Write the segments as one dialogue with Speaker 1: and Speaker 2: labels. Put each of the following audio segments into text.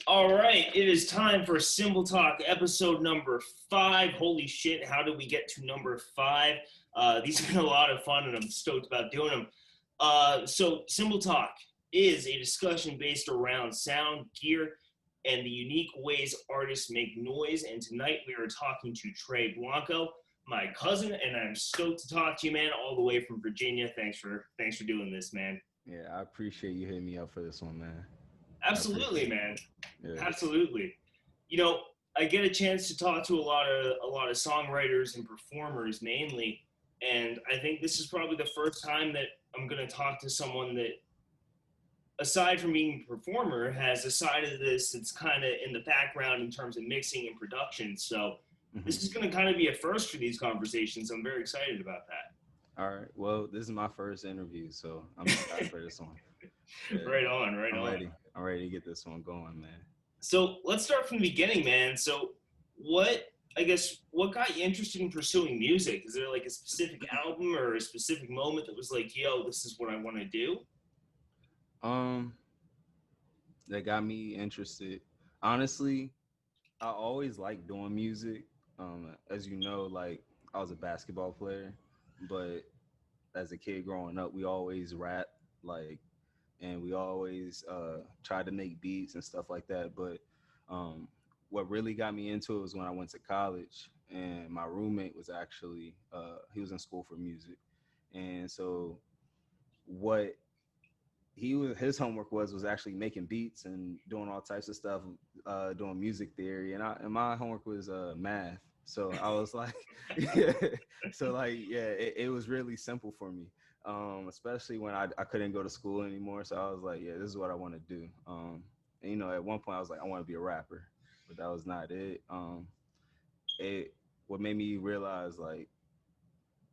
Speaker 1: All right, it is time for Cymbal Talk, episode number 5. Holy shit, how did we get to number 5? These have been a lot of fun, and I'm stoked about doing them. So, Cymbal Talk is a discussion based around sound, gear, and the unique ways artists make noise. And tonight we are talking to Tre Blanco, my cousin, and I'm stoked to talk to you, man, all the way from Virginia. Thanks for doing this, man.
Speaker 2: Yeah, I appreciate you hitting me up for this one, man. I
Speaker 1: Absolutely,
Speaker 2: appreciate
Speaker 1: man.
Speaker 2: it. Yeah.
Speaker 1: Absolutely. You know, I get a chance to talk to a lot of songwriters and performers mainly, and I think this is probably the first time that I'm going to talk to someone that, aside from being a performer, has a side of this that's kind of in the background in terms of mixing and production. So this
Speaker 2: Mhm.
Speaker 1: is going to kind of be a first for these conversations. I'm very excited about that.
Speaker 2: All right. Well, this is my first interview, so I'm excited for this one. Yeah,
Speaker 1: Right on, right
Speaker 2: I'm
Speaker 1: on.
Speaker 2: ready. I'm ready to get this one going, man.
Speaker 1: So let's start from the beginning, man. So what I guess what got you interested in pursuing music? Is there like a specific album or a specific moment that was like, yo, this is what I want to do?
Speaker 2: Um, that got me interested. Honestly, I always liked doing music. As you know, like I was a basketball player, but as a kid growing up, we always rap, like, and we always tried to make beats and stuff like that. But um, what really got me into it was when I went to college, and my roommate was actually he was in school for music, and so what his homework was actually making beats and doing all types of stuff, doing music theory, and my homework was math. So I was like, yeah. So like, yeah, it was really simple for me, especially when I couldn't go to school anymore. So I was like, yeah, this is what I want to do. And, at one point I was like, I want to be a rapper, but that was not it. It what made me realize like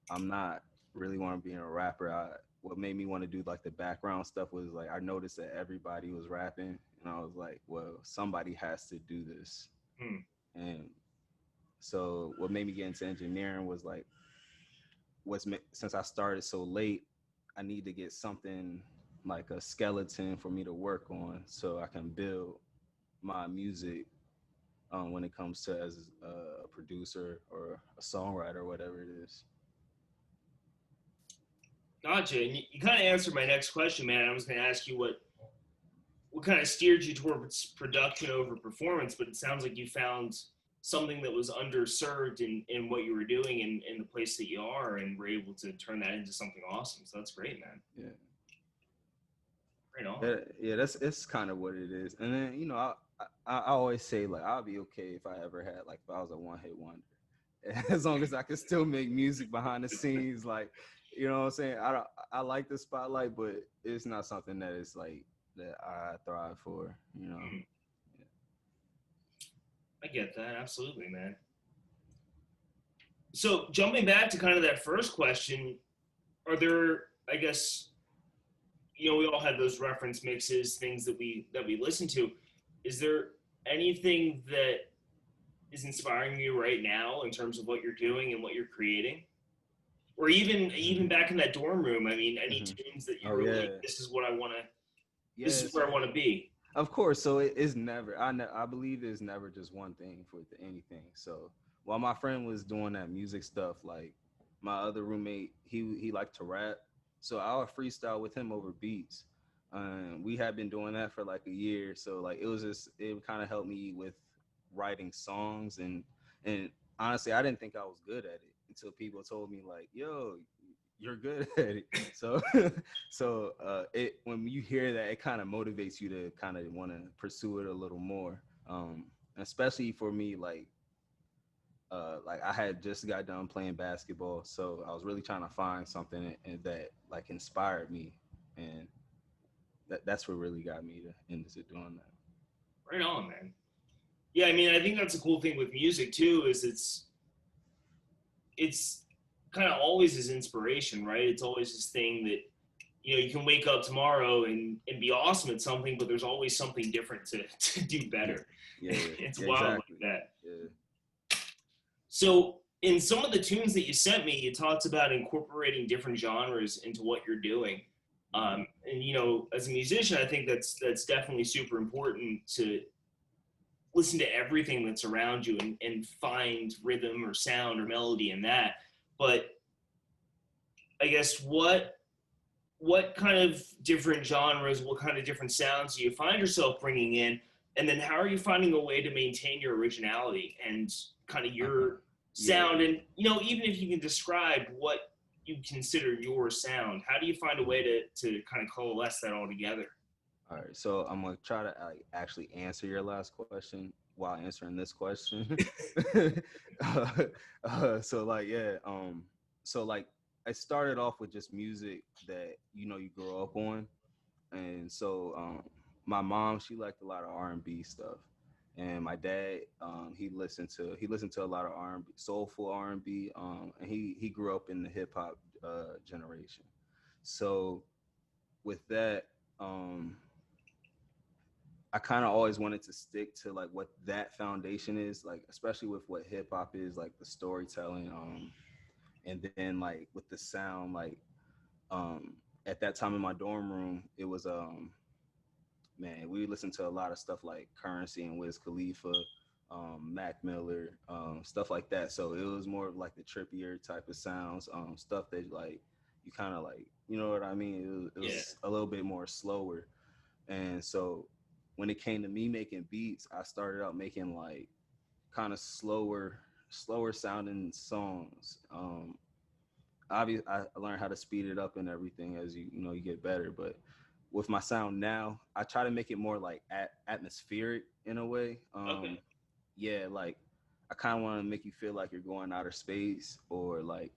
Speaker 2: I'm not really want to be a rapper. What made me want to do like the background stuff was like I noticed that everybody was rapping, and I was like, well, somebody has to do this.
Speaker 1: Hmm.
Speaker 2: And so what made me get into engineering was like since I started so late, I need to get something like a skeleton for me to work on so I can build my music when it comes to as a producer or a songwriter or whatever it is.
Speaker 1: Gotcha. And you kind of answered my next question, man. I was going to ask you what kind of steered you towards production over performance, but it sounds like you found something that was underserved in what you were doing in the place that you are and were able to turn that into something awesome. So that's great, man.
Speaker 2: Yeah.
Speaker 1: Right on.
Speaker 2: Yeah, that's it's kind of what it is. And then I always say like I'll be okay if I ever had like if I was a one hit wonder, as long as I can still make music behind the scenes. Like what I'm saying. I like the spotlight, but it's not something that is like that I thrive for.
Speaker 1: Mhm. I get that. Absolutely, man. So jumping back to kind of that first question, are there, I guess, we all have those reference mixes, things that we listen to. Is there anything that is inspiring you right now in terms of what you're doing and what you're creating? Or even back in that dorm room, I mean, any
Speaker 2: Hmm.
Speaker 1: tunes that you
Speaker 2: Oh
Speaker 1: were like,
Speaker 2: yeah,
Speaker 1: this
Speaker 2: yeah.
Speaker 1: is where I
Speaker 2: So
Speaker 1: want to be.
Speaker 2: of course, so it is never. I believe it's never just one thing for anything. So while my friend was doing that music stuff, like my other roommate, he liked to rap, so I would freestyle with him over beats. We had been doing that for like a year, so like it kind of helped me with writing songs and honestly, I didn't think I was good at it until people told me like, "Yo, you're good at it." So it when you hear that, it kind of motivates you to kind of want to pursue it a little more. Especially for me, like I had just got done playing basketball, so I was really trying to find something that like inspired me, and that's what really got me to into doing that.
Speaker 1: Right on, man. Yeah, I mean, I think that's a cool thing with music too, is it's kind of always his inspiration, right? It's always this thing that you can wake up tomorrow and be awesome at something, but there's always something different to do
Speaker 2: Yeah,
Speaker 1: better.
Speaker 2: yeah,
Speaker 1: It's
Speaker 2: yeah,
Speaker 1: wild
Speaker 2: exactly.
Speaker 1: like that.
Speaker 2: Yeah.
Speaker 1: So in some of the tunes that you sent me, you talked about incorporating different genres into what you're doing.
Speaker 2: Hmm.
Speaker 1: And as a musician, I think that's definitely super important to listen to everything that's around you and find rhythm or sound or melody in that. But I guess what kind of different genres, what kind of different sounds do you find yourself bringing in? And then how are you finding a way to maintain your originality and kind of your sound? And, you know, even if you can describe what you consider your sound, how do you find a way to kind of coalesce that all together?
Speaker 2: All right, so I'm gonna try to actually answer your last question while answering this question. uh, so like, yeah, so like, I started off with just music that you grow up on, and so my mom, she liked a lot of R&B stuff, and my dad, he listened to a lot of R&B, soulful R&B, and he grew up in the hip hop generation. So with that, I kind of always wanted to stick to like what that foundation is, like especially with what hip hop is, like the storytelling, and then like with the sound, like um, at that time in my dorm room, it was man, we listened to a lot of stuff like Currency and Wiz Khalifa, Mac Miller, stuff like that. So it was more of like the trippier type of sounds, stuff that like you kind of like, you know what I mean? It was a little bit more slower, and so when it came to me making beats, I started out making like kind of slower sounding songs. Obviously, I learned how to speed it up and everything as you get better. But with my sound now, I try to make it more like atmospheric in a way.
Speaker 1: Okay.
Speaker 2: Yeah, like I kind of want to make you feel like you're going outer space, or like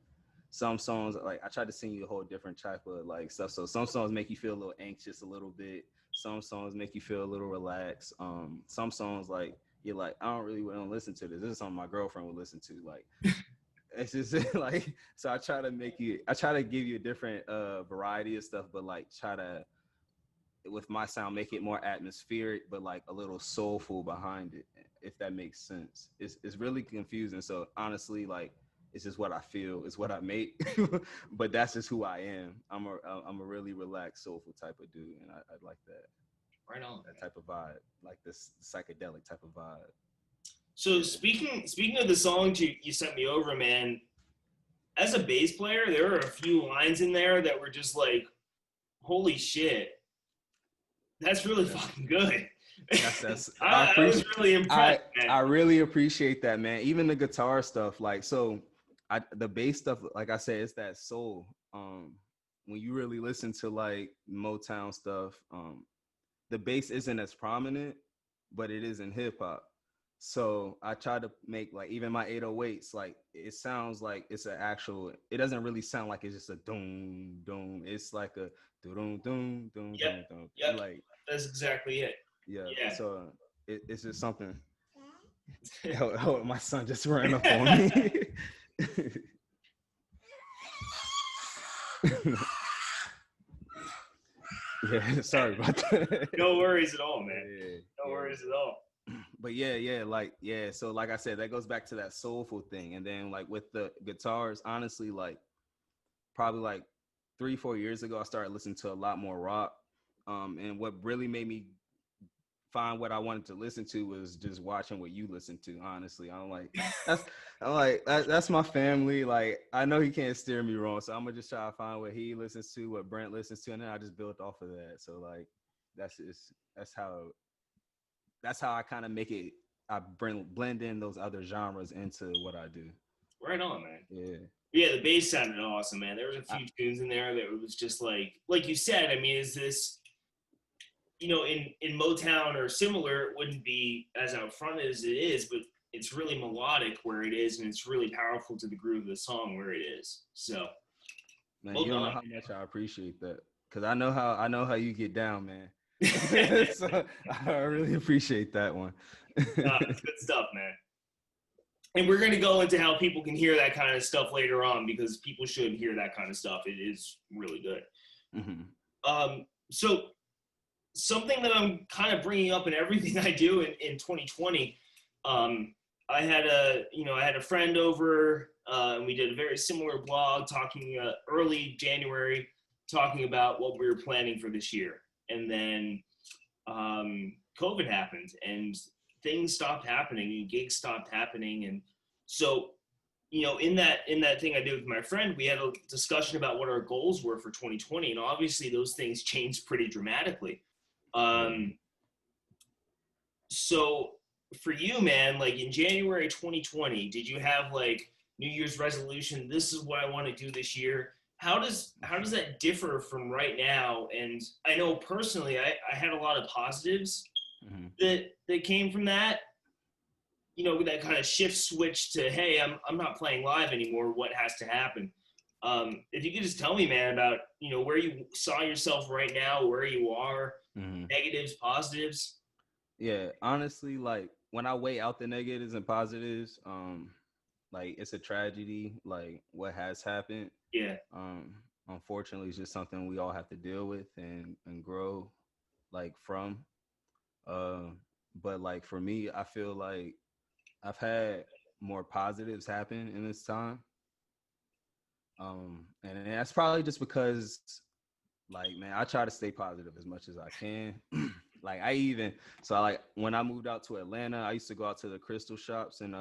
Speaker 2: some songs, like I try to sing you a whole different type of like stuff. So some songs make you feel a little anxious a little bit. Some songs make you feel a little relaxed. Some songs like you're like, I don't really want to listen to this. This is something my girlfriend would listen to. Like it's just like, so I try to give you a different variety of stuff, but like try to, with my sound, make it more atmospheric, but like a little soulful behind it, if that makes sense. It's really confusing. So honestly, like it's just what I feel, it's what I make, but that's just who I am. I'm a really relaxed, soulful type of dude, and I like that.
Speaker 1: Right on.
Speaker 2: That type of vibe, like this psychedelic type of vibe.
Speaker 1: So
Speaker 2: Yeah.
Speaker 1: speaking of the songs you sent me over, man, as a bass player, there were a few lines in there that were just like, holy shit, that's really fucking good.
Speaker 2: That's
Speaker 1: I was really impressed, man.
Speaker 2: I really appreciate that, man. Even the guitar stuff, like so, the bass stuff, like I said, it's that soul. When you really listen to like Motown stuff, the bass isn't as prominent, but it is in hip hop. So I try to make like even my 808s, like it sounds like it's an actual. It doesn't really sound like it's just a doom doom. It's like a doom doom doom
Speaker 1: Yep,
Speaker 2: doom doom.
Speaker 1: yep,
Speaker 2: Like
Speaker 1: that's exactly it.
Speaker 2: yeah.
Speaker 1: Yeah.
Speaker 2: So it's just something. Oh, my son just ran up on me. Yeah, sorry about that.
Speaker 1: No worries at all, man.
Speaker 2: Yeah,
Speaker 1: No
Speaker 2: yeah.
Speaker 1: worries at all.
Speaker 2: But yeah. So like I said, that goes back to that soulful thing. And then like with the guitars, honestly, like probably like 3-4 years ago, I started listening to a lot more rock. And what really made me find what I wanted to listen to was just watching what you listen to. Honestly, that's my family. Like I know he can't steer me wrong, so I'm gonna just try to find what he listens to, what Brent listens to, and then I just built off of that. So like that's just that's how I kind of make it. I blend in those other genres into what I do.
Speaker 1: Right on, man.
Speaker 2: Yeah.
Speaker 1: Yeah, the bass sounded awesome, man. There was a
Speaker 2: I,
Speaker 1: few tunes in there that was just like you said. I mean, is this, you know, in Motown or similar, it wouldn't be as out front as it is, but it's really melodic where it is, and it's really powerful to the groove of the song where it is. So,
Speaker 2: man,
Speaker 1: well
Speaker 2: you don't
Speaker 1: done.
Speaker 2: know how much I appreciate that, because I know how you get down, man. So I really appreciate that one.
Speaker 1: It's good stuff, man. And we're going to go into how people can hear that kind of stuff later on, because people should hear that kind of stuff. It is really good. So something that I'm kind of bringing up in everything I do in 2020, I had a friend over, and we did a very similar blog talking early January, talking about what we were planning for this year. And then COVID happened, and things stopped happening and gigs stopped happening. And so, in that thing I did with my friend, we had a discussion about what our goals were for 2020, and obviously those things changed pretty dramatically.
Speaker 2: Yeah.
Speaker 1: Um, so for you, man, like in January 2020, did you have like New Year's resolution? This is what I want to do this year. How does that differ from right now? And I know personally, I had a lot of positives
Speaker 2: Mm-hmm.
Speaker 1: that came from that. That kind of shift switch to, hey, I'm not playing live anymore. What has to happen? If you could just tell me, man, about where you saw yourself right now, where you are,
Speaker 2: Mm-hmm.
Speaker 1: negatives, positives.
Speaker 2: Yeah, honestly, like when I weigh out the negatives and positives, like it's a tragedy, like what has happened.
Speaker 1: Yeah.
Speaker 2: Um, Unfortunately, it's just something we all have to deal with and grow like from. Uh, but like for me, I feel like I've had more positives happen in this time. And that's probably just because like man, I try to stay positive as much as I can. Like I even so I like when I moved out to Atlanta, I used to go out to the crystal shops and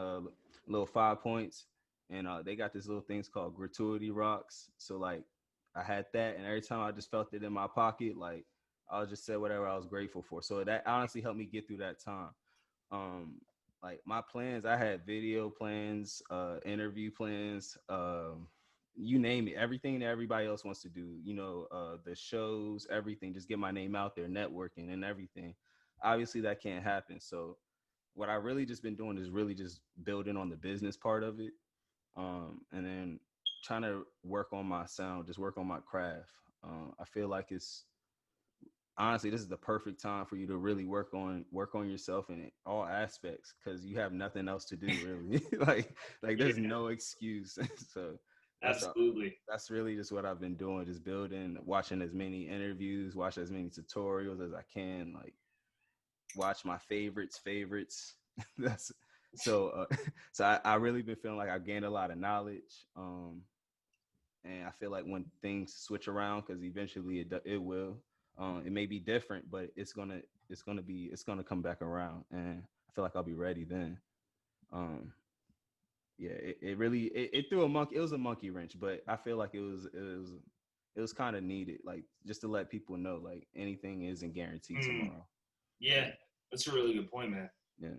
Speaker 2: little 5 points, and they got these little things called gratuity rocks. So like I had that, and every time I just felt it in my pocket, like I'll just say whatever I was grateful for. So that honestly helped me get through that time. Um, like my plans, I had video plans, interview plans, you name it, everything that everybody else wants to do, the shows, everything, just get my name out there, networking and everything. Obviously that can't happen. So what I really just been doing is really just building on the business part of it. And then trying to work on my sound, just work on my craft. I feel like it's honestly this is the perfect time for you to really work on yourself in all aspects because you have nothing else to do really. like there's
Speaker 1: Yeah,
Speaker 2: no excuse. So that's a,
Speaker 1: absolutely.
Speaker 2: that's really just what I've been doing, just building, watching as many interviews, watch as many tutorials as I can, like watch my favorites. That's so I really been feeling like I gained a lot of knowledge. And I feel like when things switch around, because eventually it will, it may be different, but it's gonna come back around, and I feel like I'll be ready then. Um, yeah, it really it threw a monkey. It was a monkey wrench, but I feel like it was kind of needed, like just to let people know like anything isn't guaranteed
Speaker 1: Mm,
Speaker 2: tomorrow.
Speaker 1: yeah,
Speaker 2: Yeah,
Speaker 1: that's a really good point, man.
Speaker 2: yeah.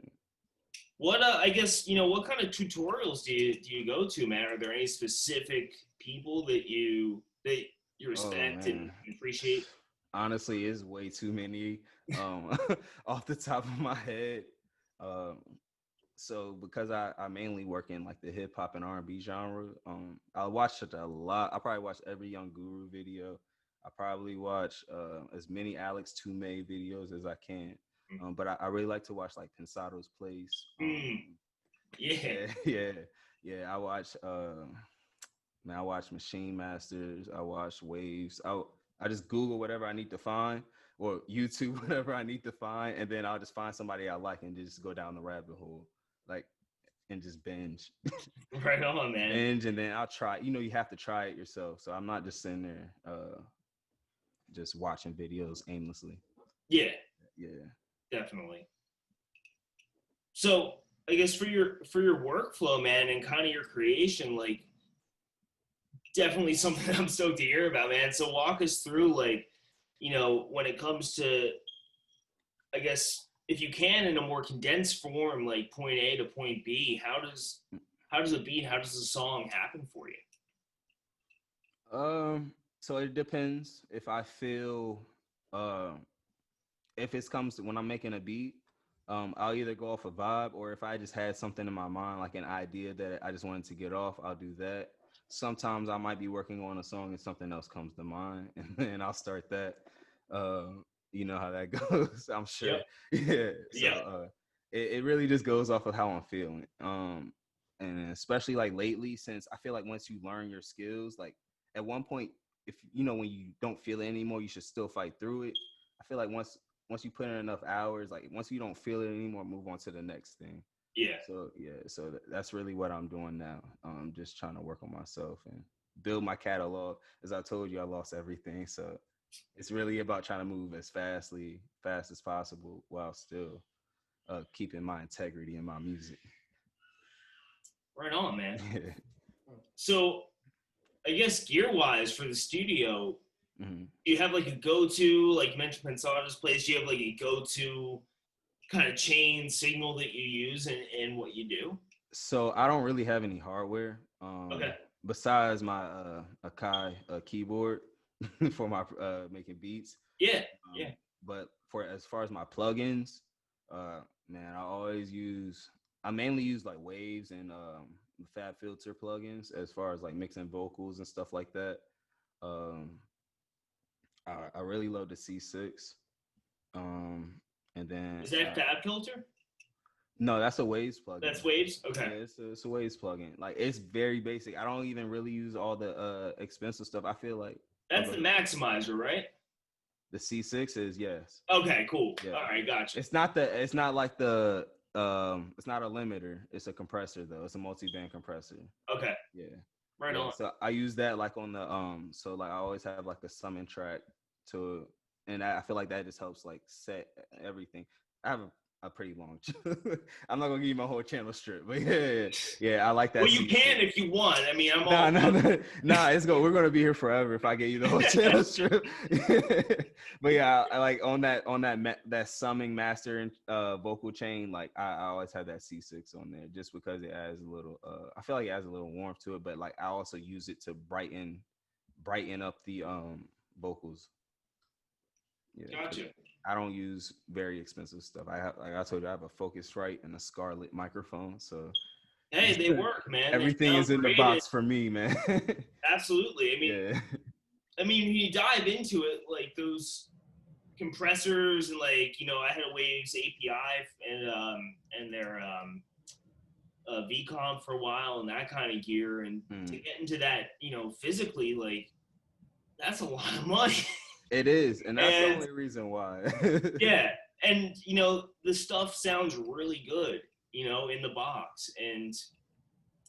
Speaker 1: What I guess what kind of tutorials do you go to, man? Are there any specific people that you
Speaker 2: Oh
Speaker 1: respect and
Speaker 2: man.
Speaker 1: appreciate?
Speaker 2: Honestly, it's way too many off the top of my head. Um, so because I mainly work in like the hip hop and R&B genre, I watch it a lot. I probably watch every Young Guru video. I probably watch as many Alex Toomey videos as I can. But I really like to watch like Pensado's Place.
Speaker 1: Mm, yeah,
Speaker 2: Yeah, yeah, yeah. I watch Machine Masters. I watch Waves. I just Google whatever I need to find, or YouTube whatever I need to find, and then I'll just find somebody I like and just go down the rabbit hole, like and just binge,
Speaker 1: right on, man.
Speaker 2: binge, and then I'll try. You have to try it yourself. So I'm not just sitting there, just watching videos aimlessly.
Speaker 1: Yeah,
Speaker 2: Yeah.
Speaker 1: definitely. So I guess for your workflow, man, and kind of your creation, like definitely something I'm stoked to hear about, man. So walk us through, like, when it comes to, I guess, if you can, in a more condensed form, like point A to point B, how does a beat, how does a song happen for you?
Speaker 2: So it depends if I feel, uh, if it comes to when I'm making a beat, I'll either go off a vibe, or if I just had something in my mind, like an idea that I just wanted to get off, I'll do that. Sometimes I might be working on a song and something else comes to mind, and then I'll start that. You know how that goes, I'm
Speaker 1: Yep.
Speaker 2: sure. Yeah.
Speaker 1: Yep.
Speaker 2: So it really just goes off of how I'm feeling. And especially like lately, since I feel like once you learn your skills, like at one point, if when you don't feel it anymore, you should still fight through it. I feel like once you put in enough hours, like once you don't feel it anymore, move on to the next thing.
Speaker 1: Yeah.
Speaker 2: So yeah, so that's really what I'm doing now. Just trying to work on myself and build my catalog. As I told you, I lost everything, so it's really about trying to move as fast as possible while still, keeping my integrity in my music.
Speaker 1: Right on, man.
Speaker 2: Yeah.
Speaker 1: So I guess gear wise for the studio,
Speaker 2: Mhm.
Speaker 1: do you have like a go-to, like you mentioned Pensato's place, do you have like a go-to kind of chain signal that you use and what you do?
Speaker 2: So I don't really have any hardware
Speaker 1: Okay.
Speaker 2: besides my Akai keyboard for my making beats.
Speaker 1: Yeah.
Speaker 2: Um,
Speaker 1: Yeah.
Speaker 2: but for as far as my plugins, man, I mainly use like Waves and Fab Filter plugins as far as like mixing vocals and stuff like that. Um, I really love the C6. Um, and then
Speaker 1: Is that Fab Filter?
Speaker 2: no, that's a Waves plugin.
Speaker 1: That's Waves? Okay.
Speaker 2: Yeah, it's a Waves plugin. Like it's very basic. I don't even really use all the expensive stuff. I feel like
Speaker 1: That's the maximizer, right?
Speaker 2: the C6 is yes.
Speaker 1: Okay, cool.
Speaker 2: Yeah.
Speaker 1: All right, gotcha.
Speaker 2: It's not like it's not a limiter. It's a compressor though. It's a multi-band compressor.
Speaker 1: Okay.
Speaker 2: Yeah.
Speaker 1: Right
Speaker 2: Yeah.
Speaker 1: on.
Speaker 2: So I use that like on the so like I always have like a summon track to and I feel like that just helps like set everything. I have a pretty long I'm not gonna give you my whole channel strip, but yeah, I like that.
Speaker 1: Well, you can if you want. I mean, I'm all
Speaker 2: nah, we're gonna be here forever if I get you the whole channel strip. But yeah, I like on that summing master and vocal chain, like I always have that C6 on there just because it adds a little I feel like it adds a little warmth to it, but like I also use it to brighten up the vocals. Yeah,
Speaker 1: gotcha.
Speaker 2: I don't use very expensive stuff. I have, like I told you, I have a Focusrite and a Scarlett microphone. So
Speaker 1: Hey, they work, man.
Speaker 2: everything is in the box for me, man.
Speaker 1: Absolutely.
Speaker 2: Yeah.
Speaker 1: I mean, when you dive into it, like those compressors and like, I had a Waves API and their VCOM for a while and that kind of gear, and to get into that, physically, like that's a lot of money.
Speaker 2: It is, and that's the only reason why.
Speaker 1: Yeah, and the stuff sounds really good, in the box, and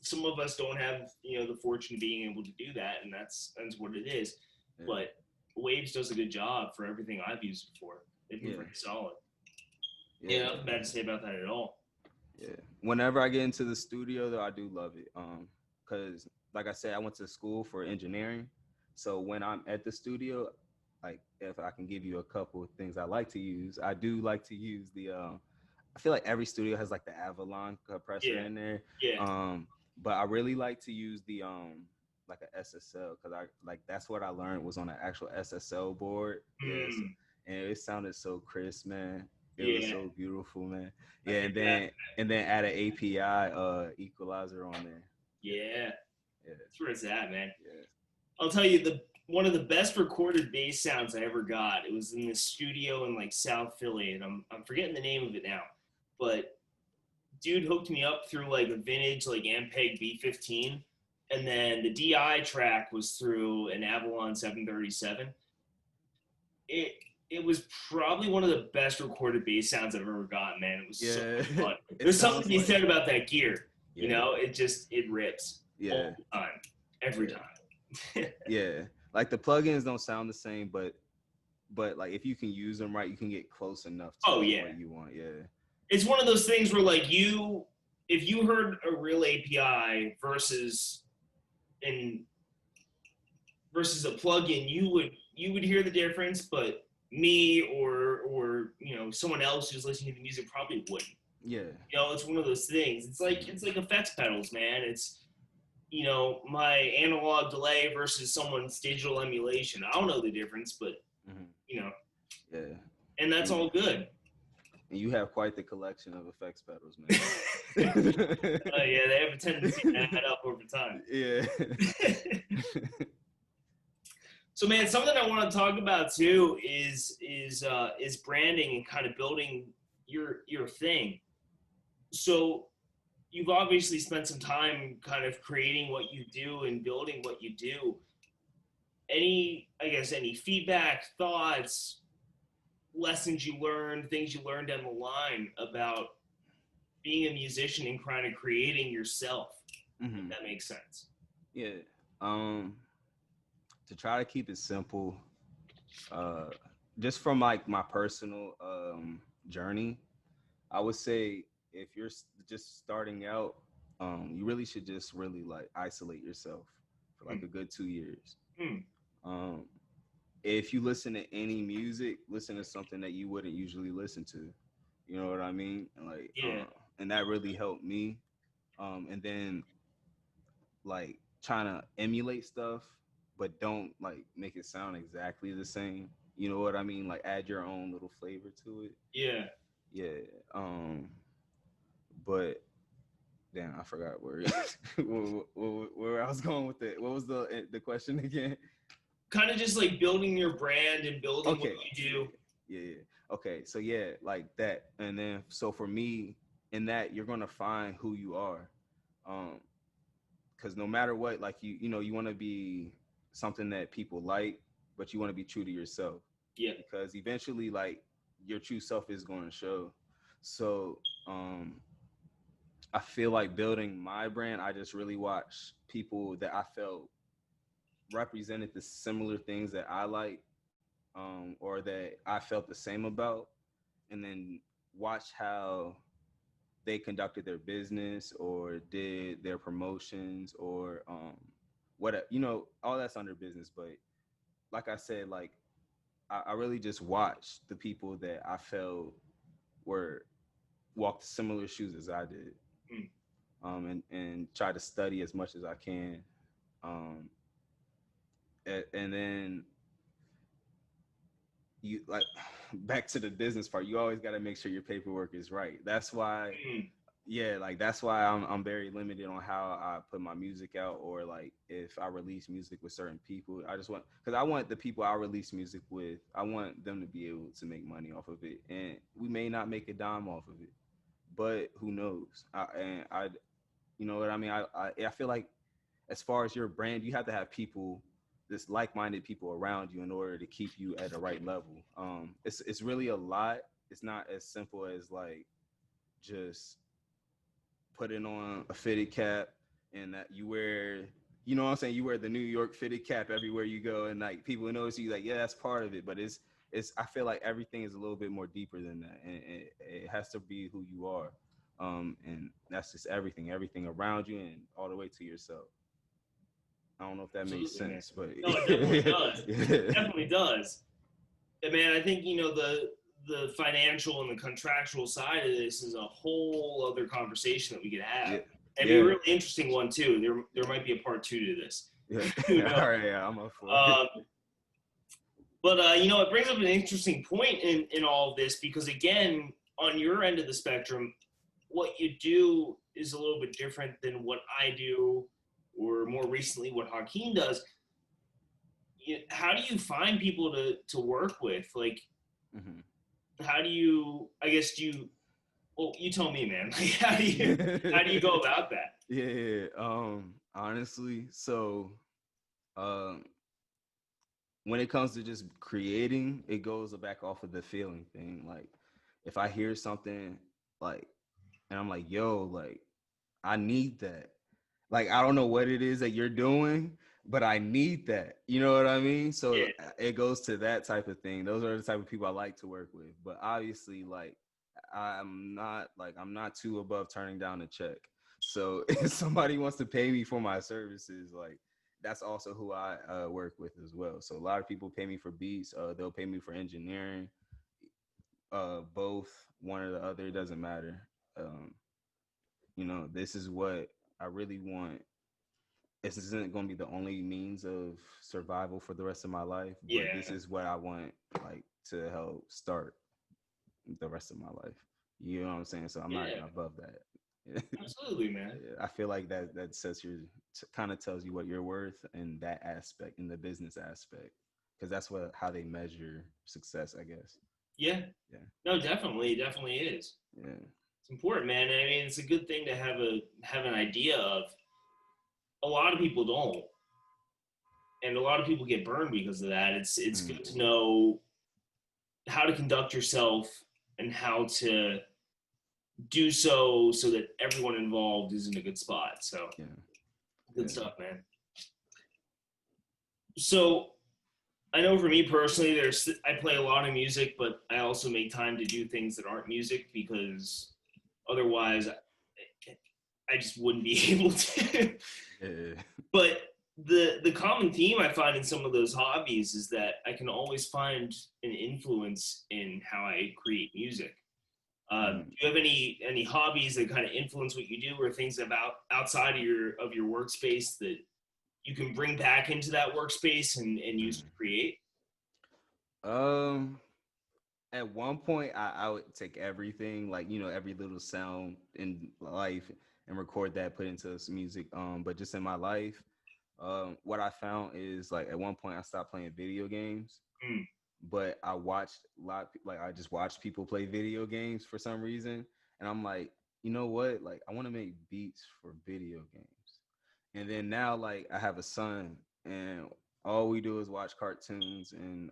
Speaker 1: some of us don't have the fortune of being able to do that, and that's what it is. Yeah. But Waves does a good job for everything I've used it for. They've been pretty solid. Yeah, nothing bad to say about that at all.
Speaker 2: Yeah, whenever I get into the studio, though, I do love it. Because like I said, I went to school for engineering, so when I'm at the studio, like if I can give you a couple of things I like to use, I do like to use the. I feel like every studio has like the Avalon compressor in there.
Speaker 1: Yeah.
Speaker 2: But I really like to use the like a SSL because I like that's what I learned was on an actual SSL board. Yes, and it sounded so crisp, man. It was so beautiful, man. Yeah, and then add an API equalizer on there.
Speaker 1: Yeah. That's where it's at, man.
Speaker 2: Yeah.
Speaker 1: I'll tell you, one of the best recorded bass sounds I ever got. It was in this studio in like South Philly, and I'm forgetting the name of it now, but dude hooked me up through like a vintage like Ampeg B15, and then the DI track was through an Avalon 737. It was probably one of the best recorded bass sounds I've ever gotten, man. It was so much fun. There's something to be said about that gear. It rips all the time, every time.
Speaker 2: Yeah, like the plugins don't sound the same, but like if you can use them right, you can get close enough to what you want. Yeah,
Speaker 1: it's one of those things where like if you heard a real API versus a plugin, you would hear the difference, but me or someone else who's listening to the music probably wouldn't.
Speaker 2: Yeah,
Speaker 1: it's one of those things. It's like effects pedals, man. It's my analog delay versus someone's digital emulation. I don't know the difference, but
Speaker 2: yeah,
Speaker 1: and that's all good.
Speaker 2: And you have quite the collection of effects pedals, man.
Speaker 1: Yeah, they have a tendency to add up over time.
Speaker 2: Yeah.
Speaker 1: So, man, something I want to talk about too is branding and kind of building your thing. So, you've obviously spent some time kind of creating what you do and building what you do. Any feedback, thoughts, lessons you learned, things you learned down the line about being a musician and kind of creating yourself, if that makes sense?
Speaker 2: Yeah. To try to keep it simple, just from like my personal journey, I would say if you're just starting out, you really should just really like isolate yourself for like
Speaker 1: Mm.
Speaker 2: a good 2 years.
Speaker 1: Mm.
Speaker 2: Um, if you listen to any music, listen to something that you wouldn't usually listen to. You know what I mean? Like,
Speaker 1: Yeah.
Speaker 2: and that really helped me. And then like trying to emulate stuff, but don't like make it sound exactly the same. You know what I mean? Like add your own little flavor to it.
Speaker 1: Yeah.
Speaker 2: Yeah. But damn, I forgot where where I was going with it. What was the question again?
Speaker 1: Kind of just like building your brand and building what
Speaker 2: Okay.
Speaker 1: you do.
Speaker 2: Yeah. Okay. So yeah, like that. And then so for me, in that you're gonna find who you are. Um, because no matter what, like you know, you want to be something that people like, but you want to be true to yourself.
Speaker 1: Yeah.
Speaker 2: Because eventually, like your true self is going to show. So I feel like building my brand, I just really watch people that I felt represented the similar things that I like, or that I felt the same about, and then watch how they conducted their business or did their promotions or what, you know, all that's under business. But like I said, like I really just watched the people that I felt were walked similar shoes as I did,
Speaker 1: Mm.
Speaker 2: and try to study as much as I can, um, and then you like back to the business part. You always got to make sure your paperwork is right. That's why,
Speaker 1: Mm.
Speaker 2: yeah, like that's why I'm very limited on how I put my music out, or like if I release music with certain people. I just want, because I want the people I release music with, I want them to be able to make money off of it, and we may not make a dime off of it, but who knows? You know what I mean? I feel like as far as your brand, you have to have people, this like-minded people around you in order to keep you at the right level. It's really a lot. It's not as simple as like just putting on a fitted cap and that you wear, you know what I'm saying, you wear the New York fitted cap everywhere you go, and like people notice you, like, yeah, that's part of it, but it's I feel like everything is a little bit more deeper than that, and it has to be who you are. And that's just everything around you and all the way to yourself. I don't know if that makes
Speaker 1: Absolutely, man.
Speaker 2: sense, but
Speaker 1: No, it definitely does. It
Speaker 2: yeah.
Speaker 1: definitely does. And man, I think, you know, the financial and the contractual side of this is a whole other conversation that we could
Speaker 2: Yeah.
Speaker 1: have. It'd be a
Speaker 2: Yeah.
Speaker 1: really interesting one too. There might be a part two to this.
Speaker 2: Yeah.
Speaker 1: Who knows?
Speaker 2: All right, yeah, I'm up for it.
Speaker 1: Um, but you know, it brings up an interesting point in all of this, because again, on your end of the spectrum, what you do is a little bit different than what I do, or more recently what Hakeem does. How do you find people to work with? Like,
Speaker 2: Mhm.
Speaker 1: how do you? I guess do you. Well, you tell me, man. Like, how do you go about that?
Speaker 2: Yeah. Honestly, so um, when it comes to just creating, it goes back off of the feeling thing. Like, if I hear something, like, and I'm like, yo, like, I need that. Like, I don't know what it is that you're doing, but I need that. You know what I mean? So
Speaker 1: Yeah,
Speaker 2: it goes to that type of thing. Those are the type of people I like to work with. But obviously, like, I'm not too above turning down a check. So if somebody wants to pay me for my services, like that's also who I work with as well. So a lot of people pay me for beats. They'll pay me for engineering. Both, one or the other, it doesn't matter. Um, you know, this is what I really want. This isn't going to be the only means of survival for the rest of my life, but this
Speaker 1: yeah,
Speaker 2: is what I want, like, to help start the rest of my life. You know what I'm saying? So I'm not
Speaker 1: yeah.
Speaker 2: above that.
Speaker 1: Absolutely, man.
Speaker 2: I feel like that sets your, kind of tells you what you're worth in that aspect, in the business aspect, because that's what how they measure success, I guess.
Speaker 1: Yeah.
Speaker 2: Yeah,
Speaker 1: No, definitely, definitely is.
Speaker 2: yeah.
Speaker 1: It's important, man. I mean, it's a good thing to have an idea of. A lot of people don't, and a lot of people get burned because of that. It's
Speaker 2: Mm,
Speaker 1: good to know how to conduct yourself and how to do so that everyone involved is in a good spot. So
Speaker 2: yeah,
Speaker 1: good
Speaker 2: yeah.
Speaker 1: stuff, man. So I know for me personally, I play a lot of music, but I also make time to do things that aren't music because otherwise I just wouldn't be able to.
Speaker 2: Yeah.
Speaker 1: But the common theme I find in some of those hobbies is that I can always find an influence in how I create music. Do
Speaker 2: Mm.
Speaker 1: you have any hobbies that kind of influence what you do, or things about outside of your workspace that you can bring back into that workspace and use to
Speaker 2: Mm.
Speaker 1: create?
Speaker 2: Um, at one point, I would take everything, like every little sound in life, and record that, put into some music. But just in my life, what I found is like at one point I stopped playing video games,
Speaker 1: Mm,
Speaker 2: but I watched a lot, like I just watched people play video games for some reason, and I'm like, you know what? Like I want to make beats for video games. And then now, like I have a son, and all we do is watch cartoons and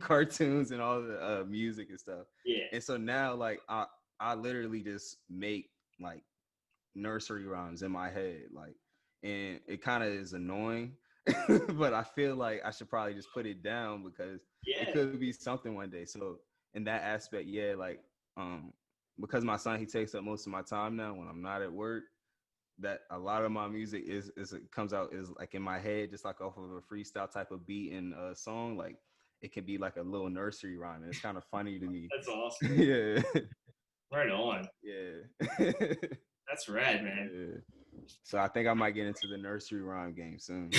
Speaker 2: cartoons and all the music and stuff.
Speaker 1: yeah,
Speaker 2: And so now, like I literally just make like nursery rhymes in my head, like, and it kind of is annoying, but I feel like I should probably just put it down because it
Speaker 1: yeah.
Speaker 2: could be something one day. So in that aspect, yeah, like um, because my son, he takes up most of my time now when I'm not at work, that a lot of my music is it comes out is like in my head, just like off of a freestyle type of beat and a song. Like it can be like a little nursery rhyme, and it's kind of funny to me.
Speaker 1: That's awesome.
Speaker 2: Yeah.
Speaker 1: Right on.
Speaker 2: Yeah.
Speaker 1: That's rad, man.
Speaker 2: Yeah. So I think I might get into the nursery rhyme game soon.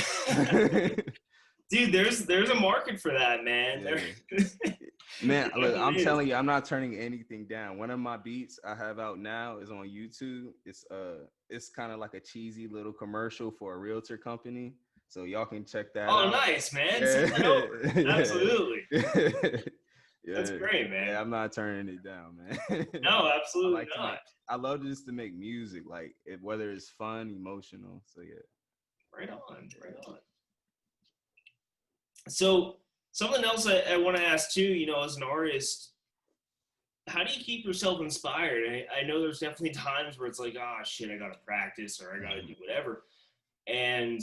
Speaker 1: Dude, there's a market for that, man. There,
Speaker 2: Yeah.
Speaker 1: there
Speaker 2: Man, look, I'm
Speaker 1: definitely is.
Speaker 2: telling you, I'm not turning anything down. One of my beats I have out now is on YouTube. It's kind of like a cheesy little commercial for a realtor company. So y'all can check that
Speaker 1: Oh,
Speaker 2: out.
Speaker 1: nice, man. Send that over.
Speaker 2: Yeah.
Speaker 1: Absolutely.
Speaker 2: Yeah.
Speaker 1: That's
Speaker 2: Yeah.
Speaker 1: great,
Speaker 2: Yeah,
Speaker 1: man.
Speaker 2: I'm not turning it down, man.
Speaker 1: No,
Speaker 2: I
Speaker 1: absolutely
Speaker 2: like to
Speaker 1: not.
Speaker 2: make I love just to make music, like whether it's fun, emotional. So yeah.
Speaker 1: Right on, right on. So something else I want to ask too, as an artist, how do you keep yourself inspired? I know there's definitely times where it's like, oh shit, I gotta practice or I gotta do whatever. And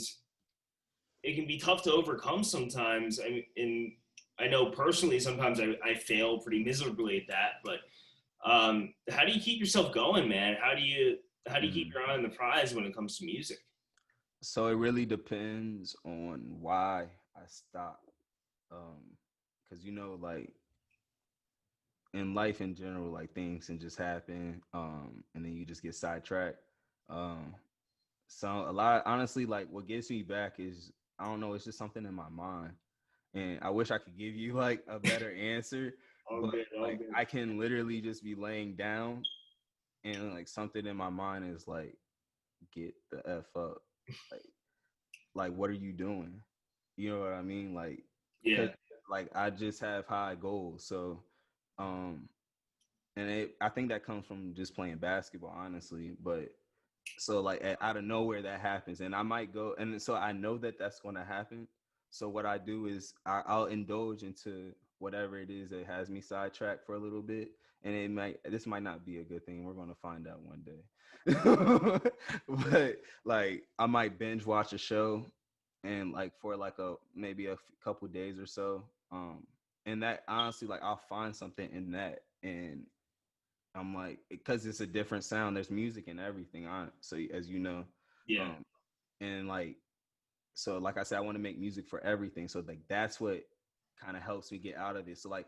Speaker 1: it can be tough to overcome sometimes. I know personally sometimes I fail pretty miserably at that, but how do you keep yourself going, man? How do you keep
Speaker 2: Mm.
Speaker 1: your eye on the prize when it comes to music?
Speaker 2: So it really depends on why I stop. Because like in life in general, like things can just happen, and then you just get sidetracked. Um, so a lot, honestly, like what gets me back is I don't know, it's just something in my mind, and I wish I could give you like a better answer,
Speaker 1: All
Speaker 2: but
Speaker 1: good, all
Speaker 2: like
Speaker 1: good.
Speaker 2: I can literally just be laying down, and like something in my mind is like, get the f up, like what are you doing? You know what I mean? Like, cause
Speaker 1: Yeah,
Speaker 2: like I just have high goals. So, um, and I think that comes from just playing basketball, honestly. But so like out of nowhere that happens, and I might go, and so I know that that's going to happen. So what I do is I'll indulge into whatever it is that has me sidetracked for a little bit, and this might not be a good thing. We're going to find out one day. But like I might binge watch a show, and like for like a maybe couple days or so, and that honestly, like I'll find something in that, and I'm like, because it's a different sound. There's music and everything on. So as you know,
Speaker 1: yeah,
Speaker 2: um, and like, so like I said, I want to make music for everything. So like that's what kind of helps me get out of it. So like,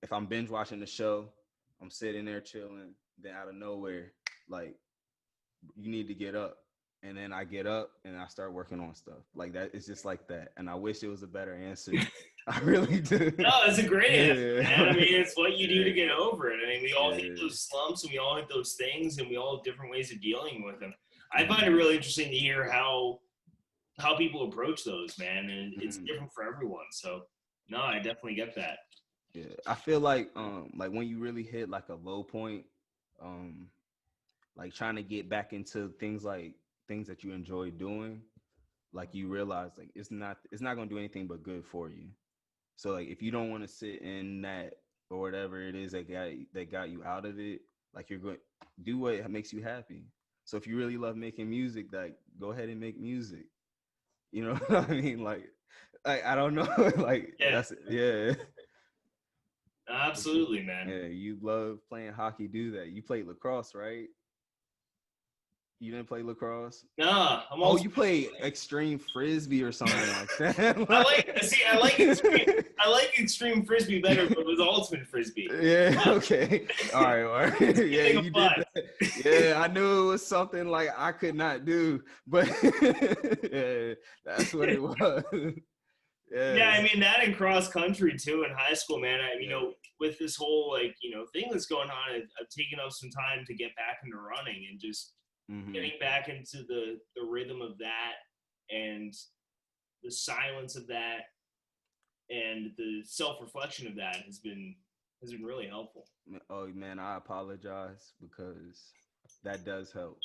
Speaker 2: if I'm binge watching the show, I'm sitting there chilling. Then out of nowhere, like you need to get up. And then I get up and I start working on stuff like that. It's just like that. And I wish it was a better answer. I really do.
Speaker 1: no, it's a great answer,
Speaker 2: Yeah,
Speaker 1: man. I
Speaker 2: like,
Speaker 1: mean, it's what you do
Speaker 2: yeah,
Speaker 1: to get over it. I mean, we all hit
Speaker 2: yeah.
Speaker 1: those slumps and we all hit those things, and we all have different ways of dealing with them. I find it
Speaker 2: Mhm.
Speaker 1: really interesting to hear how people approach those, man, and it's
Speaker 2: Mhm.
Speaker 1: different for everyone. So, no, I definitely get that.
Speaker 2: Yeah, I feel like when you really hit like a low point, um, like trying to get back into things that you enjoy doing, like you realize like it's not gonna do anything but good for you. So like if you don't want to sit in that or whatever it is that got you out of it, like you're going do what makes you happy. So if you really love making music, like go ahead and make music. You know what I mean? Like Like I don't know. Like that's
Speaker 1: Absolutely, man.
Speaker 2: Yeah, you love playing hockey. Do that. You played lacrosse, right? You didn't play lacrosse?
Speaker 1: Nah,
Speaker 2: you play extreme frisbee or something like that.
Speaker 1: I like extreme frisbee better, but with ultimate frisbee.
Speaker 2: Yeah. Okay. All right. Yeah, you did that. Yeah, I knew it was something like I could not do, but yeah, that's what it was.
Speaker 1: Yeah, I mean that in cross country too in high school, man. You know, with this whole thing that's going on, I've taken up some time to get back into running and just getting back into the rhythm of that and the silence of that and the self-reflection of that has been really helpful.
Speaker 2: Oh man, I apologize because that does help.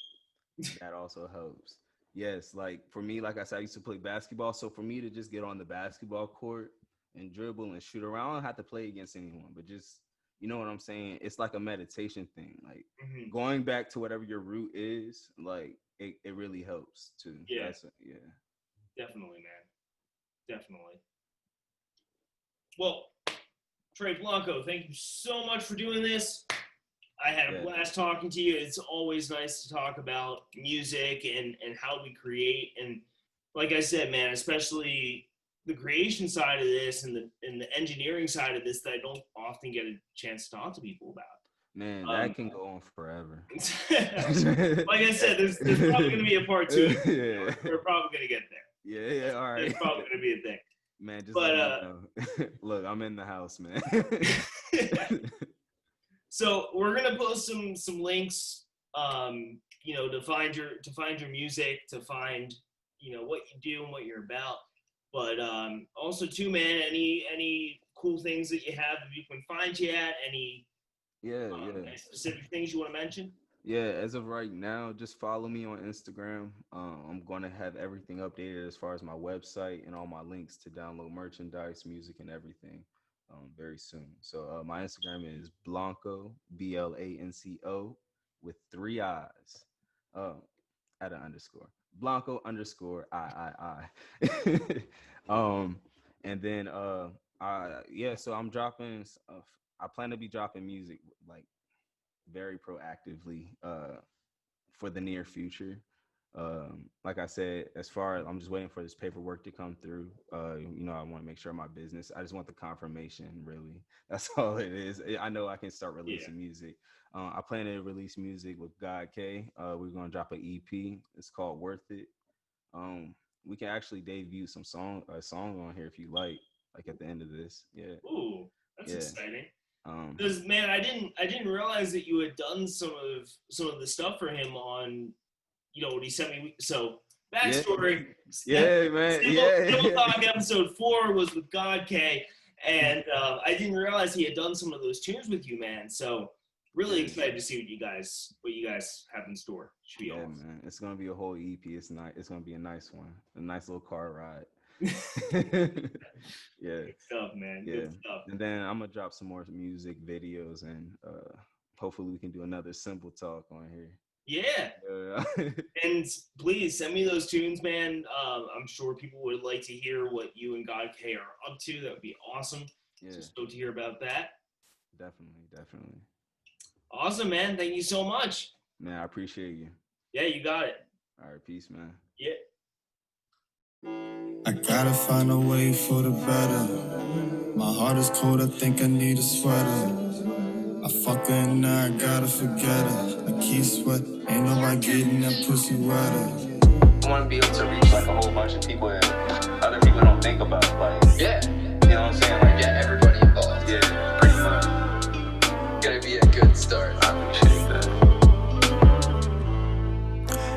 Speaker 2: That also helps. Yes, like for me, like I said, I used to play basketball. So for me to just get on the basketball court and dribble and shoot around, I don't have to play against anyone, but just, you know what I'm saying? It's like a meditation thing. Like going back to whatever your root is, like it really helps too.
Speaker 1: Yeah. Definitely, man. Definitely. Well, Tre Blanco, thank you so much for doing this. I had a blast talking to you. It's always nice to talk about music and how we create. And like I said, man, especially the creation side of this and the engineering side of this that I don't often get a chance to talk to people about.
Speaker 2: Man, that can go on forever.
Speaker 1: Like I said, there's probably going to be a part 2. Yeah. We're probably going to get there.
Speaker 2: Yeah, all right.
Speaker 1: It's probably going to be a thing.
Speaker 2: Man, just let me know. Look, I'm in the house, man.
Speaker 1: So we're gonna post some links, to find your music, to find what you do and what you're about. But also too, man, any cool things that you have that you can find you at, any specific things you want to mention?
Speaker 2: Yeah, as of right now, just follow me on Instagram. I'm going to have everything updated as far as my website and all my links to download merchandise, music, and everything very soon. So my Instagram is Blanco, Blanco, with 3 I's at an underscore. Blanco _ I. And then, so I'm dropping, I plan to be dropping music like very proactively for the near future. Like I said, as far as I'm just waiting for this paperwork to come through, I want to make sure my business, I just want the confirmation, really. That's all it is. I know I can start releasing music. I plan to release music with God K. We're going to drop an EP. It's called Worth It. We can actually debut a song on here if you like at the end of this. Yeah.
Speaker 1: Ooh, that's exciting. Because man, I didn't realize that you had done some of the stuff for him on, what he sent me. So backstory.
Speaker 2: Yeah, man.
Speaker 1: Cymbal Talk episode 4 was with God K, and I didn't realize he had done some of those tunes with you, man. So really excited to see what you guys have in store. Should be awesome.
Speaker 2: Man. It's gonna be a whole EP. It's gonna be a nice one, a nice little car ride.
Speaker 1: Good stuff, man. Good stuff.
Speaker 2: And then I'm gonna drop some more music videos, and hopefully we can do another Cymbal Talk on here.
Speaker 1: Yeah. And please send me those tunes, man. I'm sure people would like to hear what you and God K are up to. That would be awesome. So stoked to hear about that.
Speaker 2: Definitely.
Speaker 1: Awesome, man. Thank you so much.
Speaker 2: Man, I appreciate you.
Speaker 1: Yeah, you got it.
Speaker 2: All right, peace, man.
Speaker 1: Yeah.
Speaker 3: I gotta find a way for the better. My heart is cold, I think I need a sweater. I fuck her and now I gotta forget her. I keep sweat, ain't nobody getting that pussy wetter.
Speaker 4: I wanna be able to reach like a whole bunch of people that other people don't think about. Like, you know what I'm saying? Like, get everybody involved. Yeah, pretty much. Gotta be a good start. I appreciate that.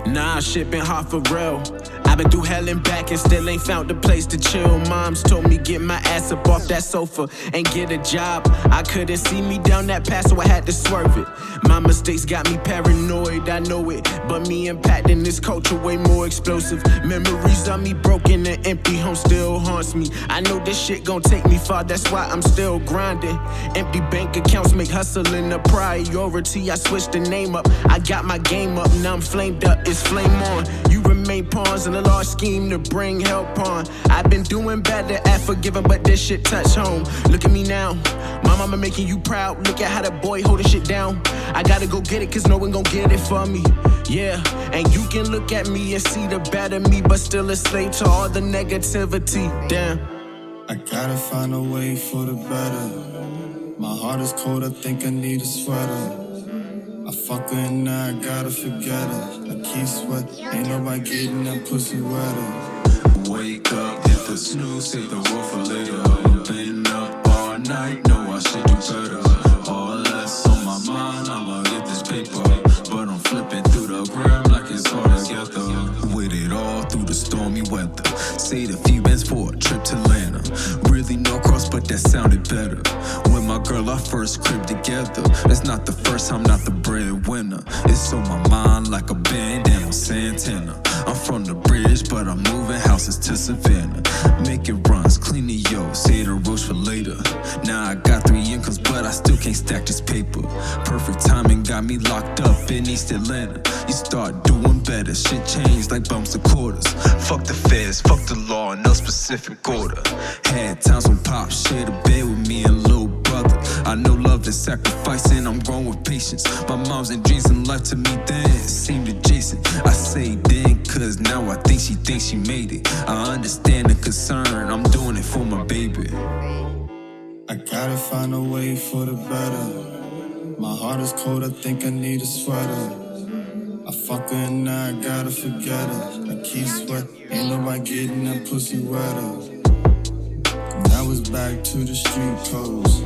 Speaker 5: Nah, shit been hot for real. I've been through hell and back and still ain't found a place to chill. Moms told me get my ass up off that sofa and get a job. I couldn't see me down that path, so I had to swerve it. My mistakes got me paranoid, I know it. But me impacting this culture way more explosive. Memories of me broken and empty home still haunts me. I know this shit gon' take me far, that's why I'm still grinding. Empty bank accounts make hustling a priority. I switched the name up, I got my game up. Now I'm flamed up, it's flame on. You remain pawns in a large scheme to bring help on. I've been doing better at forgiving, but this shit touch home. Look at me now, my mama making you proud. Look at how that boy holding shit down. I gotta go get it, cause no one gon' get it for me. Yeah, and you can look at me and see the better me, but still a slave to all the negativity. Damn.
Speaker 3: I gotta find a way for the better. My heart is cold, I think I need a sweater. I fuck her and now I gotta forget her. I keep sweat, ain't nobody getting that pussy wetter.
Speaker 6: Wake up, hit the snooze, save the world for later. Been up all night, know I should do better. All that's on my mind, I'ma get this paper. But I'm flipping through the gram like it's hard to get there. With it all through the stormy weather. Saved a few bands for a trip to Atlanta. Really no cross, but that sounded better. When my girl, our first crib together. It's not the first time, not the breadwinner. It's on my mind like a bandana Santana. I'm from the bridge, but I'm moving houses to Savannah. Making runs, clean the yo, say the roast for later. Now I got 3 incomes, but I still can't stack this paper. Perfect timing got me locked up in East Atlanta. You start doing better, shit changed like bumps and quarters. Fuck the feds, fuck the law, no specific order. Had times when Pop shared a bed with me and little brother. I know love is sacrificing, I'm grown with patience. My mom's and dreams in life to me then seemed adjacent. I say then, cause now I think she thinks she made it. I understand the concern, I'm doing it for my baby.
Speaker 3: I gotta find a way for the better. My heart is cold, I think I need a sweater. I fuck her and now I gotta forget her. I keep sweat, ain't nobody getting that pussy wetter. Now it's back to the street codes.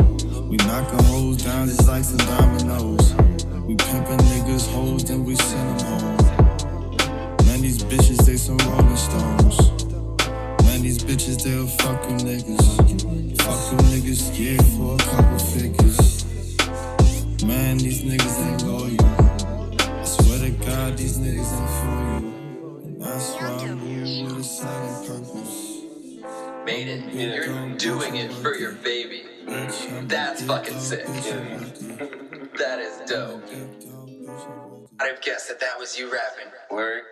Speaker 3: We knockin' hoes down just like some dominoes. We pimpin' niggas hoes, then we send them home. Man, these bitches, they some Rolling Stones. Man, these bitches, they'll fuck them niggas. Fuck them niggas, yeah, for a couple figures. Man, these niggas ain't loyal. I swear to God, these niggas ain't for you. And that's why I move with a silent purpose.
Speaker 4: Made it. You're doing it for your baby. That's fucking sick. That is dope. I'd have guessed that was you rapping.
Speaker 1: Word.